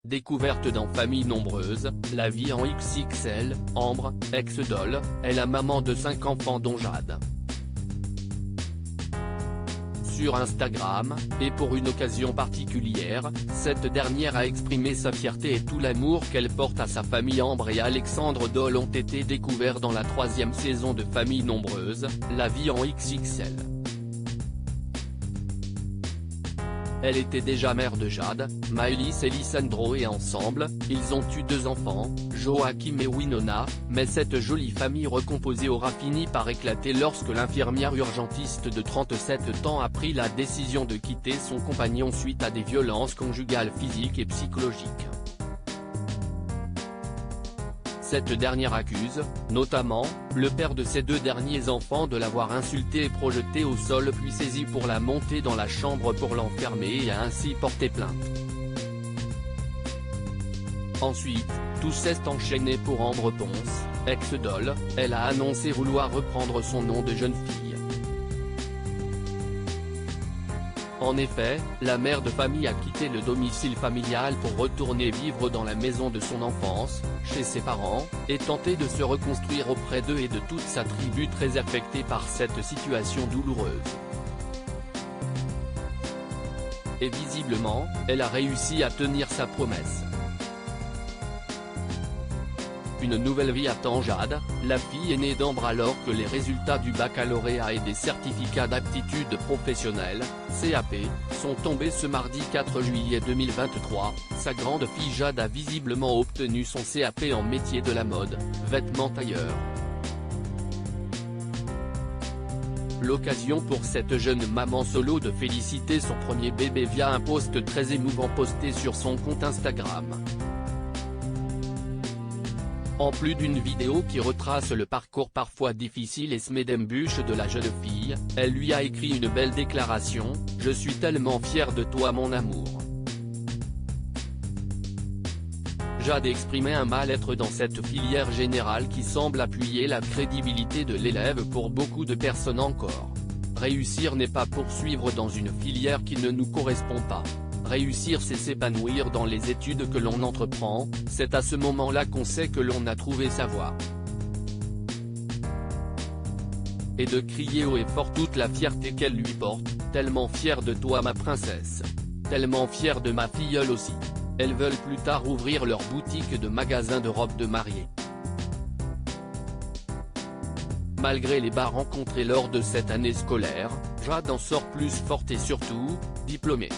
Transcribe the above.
Découverte dans Famille nombreuse, la vie en XXL, Ambre, ex-Doll, est la maman de 5 enfants dont Jade. Sur Instagram, et pour une occasion particulière, cette dernière a exprimé sa fierté et tout l'amour qu'elle porte à sa famille. Ambre et Alexandre Doll ont été découverts dans la 3e saison de Famille nombreuse, la vie en XXL. Elle était déjà mère de Jade, Maëlys et Lisandro et ensemble, ils ont eu 2 enfants, Joachim et Winona, mais cette jolie famille recomposée aura fini par éclater lorsque l'infirmière urgentiste de 37 ans a pris la décision de quitter son compagnon suite à des violences conjugales physiques et psychologiques. Cette dernière accuse, notamment, le père de ses 2 derniers enfants de l'avoir insulté et projeté au sol puis saisi pour la monter dans la chambre pour l'enfermer et a ainsi porté plainte. Ensuite, tout s'est enchaîné pour Ambre Ponce, ex-Doll, elle a annoncé vouloir reprendre son nom de jeune fille. En effet, la mère de famille a quitté le domicile familial pour retourner vivre dans la maison de son enfance, chez ses parents, et tenter de se reconstruire auprès d'eux et de toute sa tribu très affectée par cette situation douloureuse. Et visiblement, elle a réussi à tenir sa promesse. Une nouvelle vie attend Jade, la fille aînée d'Ambre alors que les résultats du baccalauréat et des certificats d'aptitude professionnelle, CAP, sont tombés ce mardi 4 juillet 2023, sa grande fille Jade a visiblement obtenu son CAP en métier de la mode, vêtements tailleur. L'occasion pour cette jeune maman solo de féliciter son premier bébé via un post très émouvant posté sur son compte Instagram. En plus d'une vidéo qui retrace le parcours parfois difficile et semé d'embûches de la jeune fille, elle lui a écrit une belle déclaration « Je suis tellement fière de toi mon amour ». Jade exprimait un mal-être dans cette filière générale qui semble appuyer la crédibilité de l'élève pour beaucoup de personnes encore. Réussir n'est pas poursuivre dans une filière qui ne nous correspond pas. Réussir c'est s'épanouir dans les études que l'on entreprend, c'est à ce moment-là qu'on sait que l'on a trouvé sa voie. Et de crier haut et fort toute la fierté qu'elle lui porte, tellement fière de toi ma princesse. Tellement fière de ma filleule aussi. Elles veulent plus tard ouvrir leur boutique de magasin de robes de mariée. Malgré les bas rencontrés lors de cette année scolaire, Jade en sort plus forte et surtout, diplômée.